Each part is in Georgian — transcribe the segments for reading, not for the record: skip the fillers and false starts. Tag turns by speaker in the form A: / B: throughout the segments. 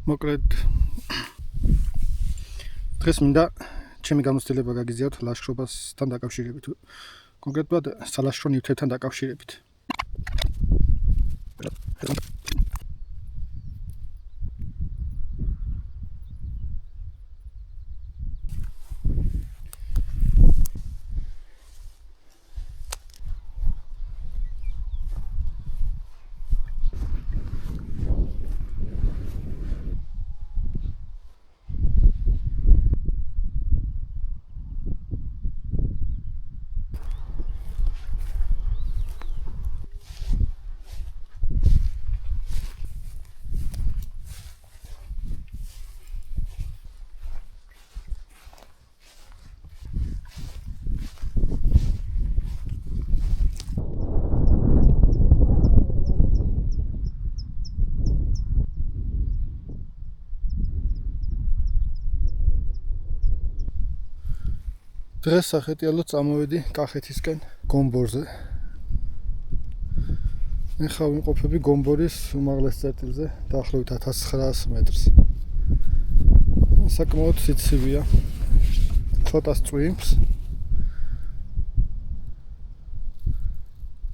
A: მოკლედ დღეს მინდა ჩემი გამოცდილება გაგიზიაროთ ლაშქრობასთან დაკავშირებით, კონკრეტულად სალაშქრო ნივთებთან დაკავშირებით. დღეს სახეტიალოდ წამოვედი კახეთისკენ გომბორზე. ეხლა ვიმყოფები გომბორის უმაღლეს წერტილზე, დაახლოებით 1900 მეტრს. საკმაოდ სიცივეა. ცოტა სწვიმს.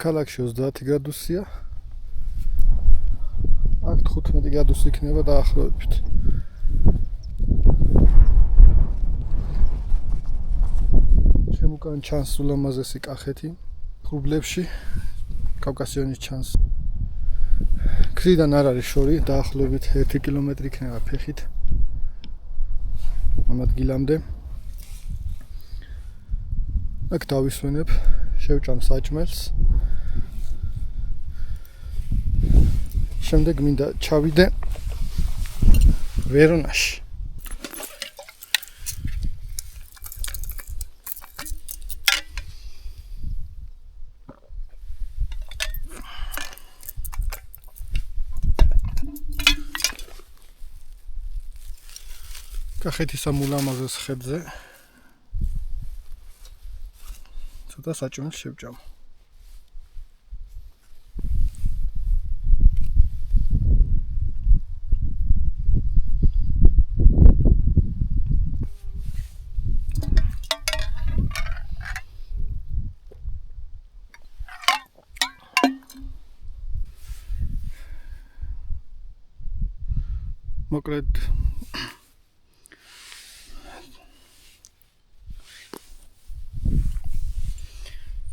A: ქალაქში 30 გრადუსია. აქ 15 გრადუსი იქნება დაახლოებით. უკან ჩანს ულამაზესი კახეთი, ღრუბლებში კავკასიონის ჩანს. გზიდან არ არის შორი, დაახლოებით 1 კილომეტრი იქნება ფეხით ამ ადგილამდე. აქ დავისვენებ, შევჭამ საჭმელს. შემდეგ მინდა ჩავიდე ვერონაში. კახეთის ამ ულამაზეს ხიდზე ცოტა საჭმელს შევჭამ. მოკლედ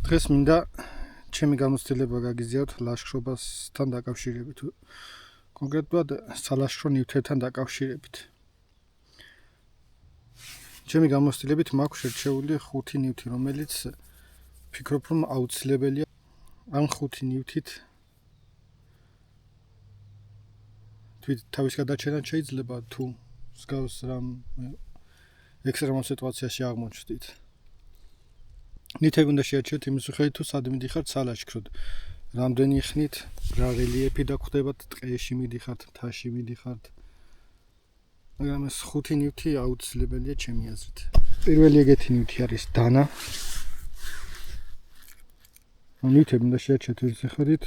A: დღეს მინდა ჩემი გამოცდილება გაგიზიაროთ ლაშქრობასთან დაკავშირებით, კონკრეტულად სალაშქრო ნივთებთან დაკავშირებით. ჩემი გამოცდილებით მაქვს შერჩეული 5 ნივთი, რომელიც ფიქრობ, რომ აუცილებელია ამ 5 ნივთით თავის გადაჭერა შეიძლება თუ მსგავს რამ ექსტრემალურ სიტუაციაში აღმოჩნდით. ნივთები უნდა შეარჩიოთ იმის მიხედვით, თუ სად მიდიხართ სალაშქროდ. რამდენი ხნით რა რელიეფი დაგხვდებათ, ტყეში მიდიხართ, მთაში მიდიხართ. მაგრამ ეს 5 ნივთი აუცილებელია ჩემი აზრით. პირველი ეგეთი ნივთი არის დანა. ნივთები უნდა შეარჩიოთ იმის მიხედვით,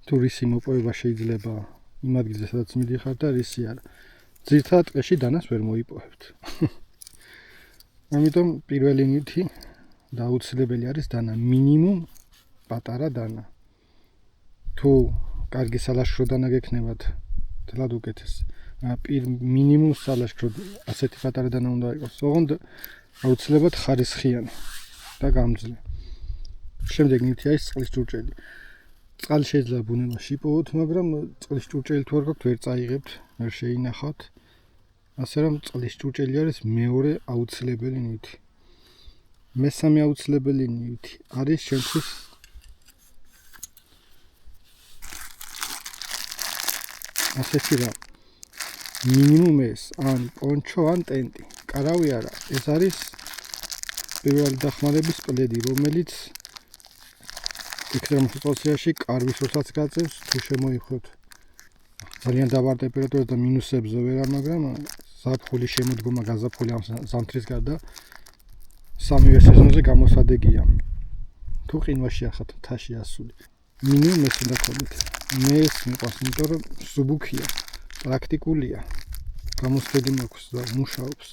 A: თუ რისი მოპოვება შეიძლება იმ ადგილზე, სადაც მიდიხართ და რისი არა. ძირითადად ტყეში დანას ვერ მოიპოვებთ. ამიტომ პირველი ნივთი და აუცილებელი არის დანა, მინიმუმ პატარა დანა. თუ კარგი სალაშქრო დანა გექნებათ, თლად უკეთესი. მინიმუმ სალაშქრო ასეთი პატარა დანა უნდა იყოს. ოღონდ აუცილებლად ხარისხიანი და გამძლე. შემდეგ ნივთი არის წყლის ჭურჭელი. წყალი შეიძლება ბუნებაში იპოვოთ, მაგრამ წყლის ჭურჭელი თუ არ გაქვთ, ვერ წაიღებთ, ვერ შეინახავთ. ასე რომ წყლის ჭურჭელი არის მეორე აუცილებელი ნივთი. მესამე აუცილებელი ნივთი არის შემთხვევის ასეთი რა. მინიმუმ ეს ან პონჩო ან ტენტი. კარავი არა, ეს არის პირველი დახმარების პლედი, რომელიც ექსტრემალურ სიტუაციაში კარვის როსაც გაწევს, თუ შემოიხვევთ ძალიან დაბალ ტემპერატურაზე და მინუსებზე ვერა, მაგრამ ზაფხული შემოდგომა გაზაფხული ამ ზამთრის გარდა სამივე სეზონზე გამოსადეგია. თუ ყინვაში ახათ მთაში ასული. მინიმუმ ეს უნდა გქონდეთ. მე ეს მიყვარს, იმიტომ რომ სუბუქია. პრაქტიკულია. გამოსვლები მაქვს და მუშაობს.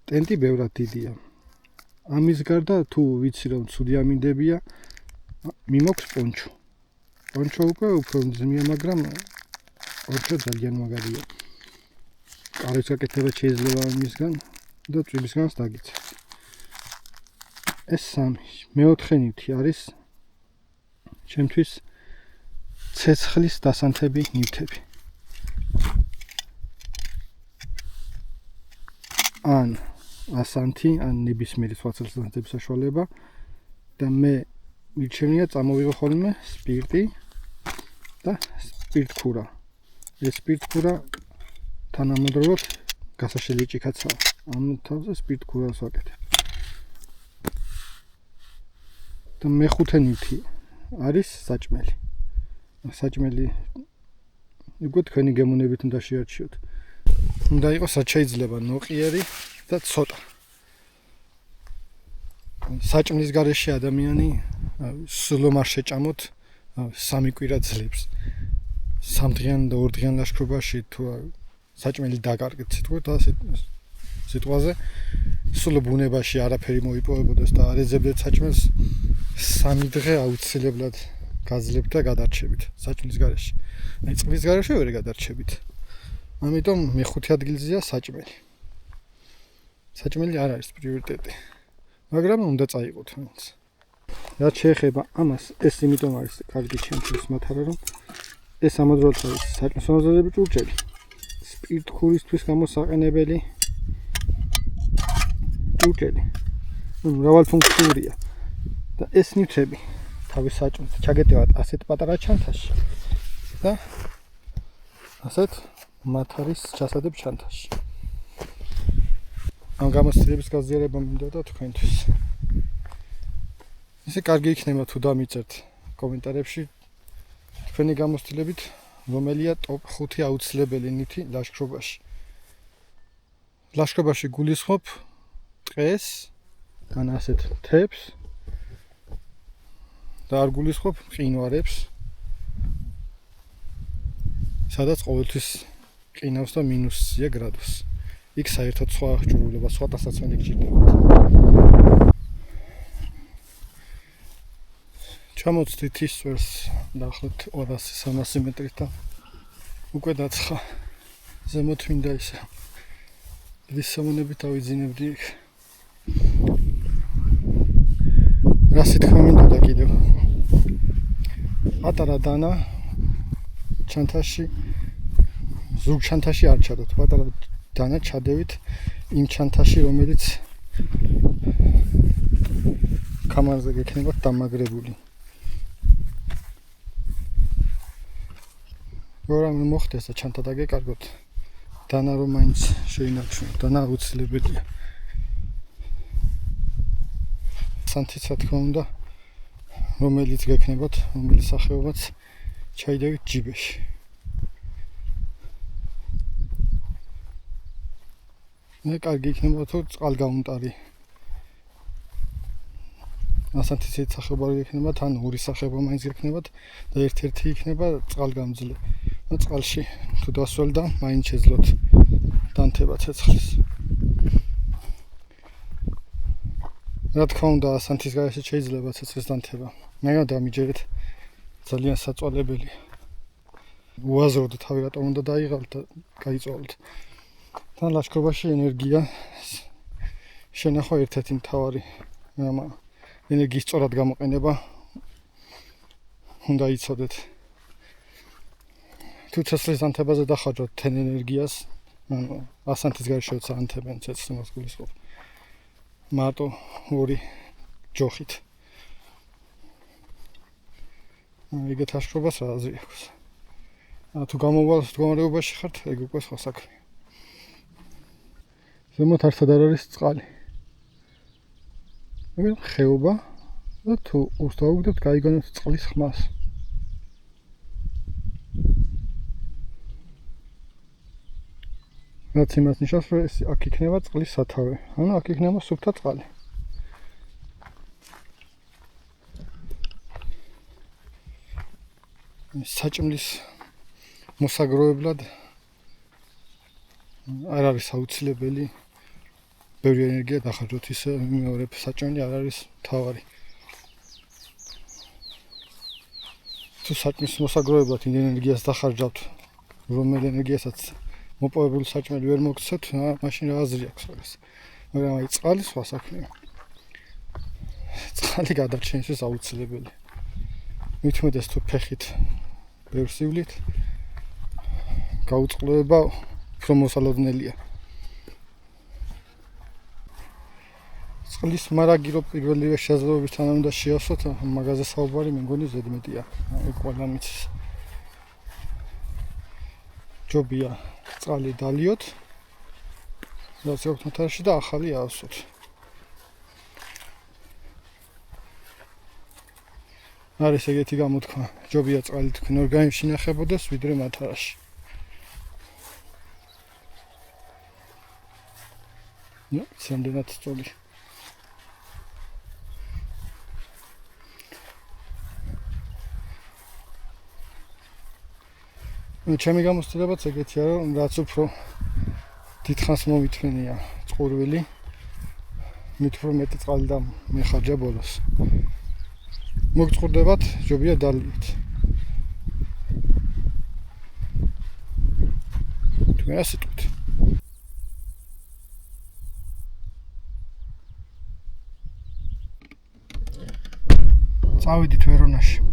A: ტენტი ბევრად დიდია. ამის გარდა თუ ვიცი რომ ცუდი ამინდებია, მიმოქვს პონჩო. პონჩო უკვე უფრო ძმია, მაგრამ პონჩო ძალიან მაგარია. კარის გაკეთება შეიძლება ამისგან და წვიმისგანს დაგიცეთ. ეს 3. მეოთხე ნივთი არის ჩემთვის ცეცხლის დასანთები ნივთები. ან ასანთი, ან ნებისმიერი სხვა ცეცხლდასანთების საშუალება და მე მირჩენია წამოვიღო ხოლმე სპირტი და სპირტქურა. ეს სპირტქურა თანამედროვე გასაშლელი ჭიქაცაა. ამ თავზე სპირტქურას ვაკეთებ. და მეხუთე ნივთი არის საჭმელი. საჭმელი უკვე თქვენი გემოვნებით უნდა შეარჩიოთ. უნდა იყოს რაც შეიძლება ნოყიერი და ცოტა. საჭმლის გარეშე ადამიანი სულ არ შეჭამოთ 3 კვირა ძლებს. 3 დღიან და 2 დღიან ლაშქრობაში თუ საჭმელი დაკარგეთ სიტყვაზე სულ ბუნებაში არაფერი მოიპოვებოდეს და არ ეძებდეთ საჭმელს 3 დღე აუცილებლად გაძლებთ და გადარჩებით საჭმლის გარეშე. აი წყლის გარეშე ვერ გადარჩებით. ამიტომ მეხუთე ადგილზეა საჭმელი. საჭმელი არ არის პრიორიტეტი. მაგრამ უნდა წაიღოთ მაინც. რაც შეეხება ამას, ეს იმიტომ არის კარგი ჩემთვის მათარა რომ ეს ამავდროულად არის საჭმლის მომზადებელი ჭურჭელი. სპირტქურისთვის გამოსაყენებელი ჭურჭელი. მრავალფუნქციურია. და ეს ნივთები თავის საჭმელს ჩაგეტევათ ასეთ პატარა ჩანთაში და ასეთ მათ არის ჩასადებ ჩანთაში. ამ გამოცდილების გაზიარება მინდა და თქვენთვის. ისე კარგი იქნება თუ დამიწერთ კომენტარებში თქვენი გამოცდილებით რომელია ტოპ 5 აუცილებელი ნივთი ლაშქრობაში. ლაშქრობაში გულისხმობ ტყეს, ან ასეთ მთებს და არ გულისხმობ მყინვარებს, სადაც ყოველთვის ყინავს და მინუსია გრადუსი. იქ საერთოდ სხვა აღჭურვილობა, სხვა დასაცმელი გჭირდებათ. ჩამოვცდით ის წვერს დაახლოებით 200-300 მეტრით და უკვე დაცხა. ზემოთ მინდა ისე ის სამონებით ავიძინებდი იქ. რა სიტყვა მინდოდა კიდევ? პატარა დანა ჩანთაში, ზურგ ჩანთაში არ ჩადოთ. პატარა დანა ჩადევით იმ ჩანთაში, რომელიც კამარზე გექნებათ დამაგრებული. რამე მოხდეს და ჩანთა დაგეკარგოთ, დანა რომ მაინც შეინარჩუნოთ, დანა აუცილებელია. სანთიც რა თქმა უნდა, რომელიც გექნებათ, რომელიც სახეობაც ჩაიდევით ჯიბეში. მე კარგი იქნება თუ წყალგაუნტარი. ასანთიც სახეობა იქნებათ, ან ორი სახეობა მაინც იქნებათ და ერთ-ერთი იქნება წყალგამძლე. და წყალში თუ დასვლა, მაინც შეძლოთ დანთება ცეცხლის. რა თქმა უნდა, ასანთის გარეშე შეიძლება ცეცხლის დანთება. მაგრამ დამიჯერეთ ძალიან საწვალებელია. უაზროდ თავი რატომ უნდა დაიღალთ და გაიწვალოთ. თან ლაშქრობაში ენერგია შენახვა ერთ-ერთი მთავარი რამა. ენერგიის სწორად გამოყენება უნდა იცოდეთ. თუ ცეცხლის დანთებაზე დახარჯოთ თენ ენერგიას, ასანთის გარეშე ანთებენ ცეცხლის გულისხმობ. მარტო ორი ჯოხით. ეგეთ აშრობას რა აზრი აქვს. თუ გამოვალ მდგომარეობაში ხართ, ეგ უკვე სხვა საქმეა. ზემოთ არსად არ არის წყალი. მაგრამ ხეობა და თუ უსტავგდებთ, გაიგონებთ წყლის ხმას. რაც იმას ნიშნავს, რომ აქ იქნება წყლის სათავე, ანუ აქ იქნება სუფთა წყალი. საჭმლის მოსაგროვებლად არ არის აუცილებელი ბევრი ენერგია დახარჯოთ, ის მეორე საჭმელი არ არის მთავარი. თუ საჭმლის მოსაგროვებლად იმ ენერგიას დახარჯავთ, რომელ ენერგიასაც მოპოვებული საჭმელი ვერ მოგცეთ, მაშინ რა აზრი აქვს მაგას. მაგრამ აი წყალი სხვა საქმეა. წყალი გადარჩენისთვის აუცილებელი. მით უმეტეს თუ ფეხით ბევრ სივლით გაუწყლოება უფრო მოსალოდნელია. წყლის მარაგი რო პირველივე შესაძლებლობებთან უნდა შეავსოთ, მაგაზე საუბარი მე მგონი ზედმეტია. ეგ ყველა მიცის. ჯობია წყალი დალიოთ, რაც აქვს მოთარში და ახალი აავსოთ. არის ეგეთი გამოთქმა, ჯობია წყალი თქვენ ორგანიზმში ინახებოდეს, ვიდრე მათარაში. სამდენად სწორი. ჩემი გამოცდილებაც ეგეთია, რომ რაც უფრო დიდხანს მომითმენია წყურვილი, მით უფრო მეტი წყალი და მეხარჯა ბოლოს. მოგწყურდებათ, ჯობია დალიოთ. თქვენ რა სიტყვით? წავედით ვერონაში.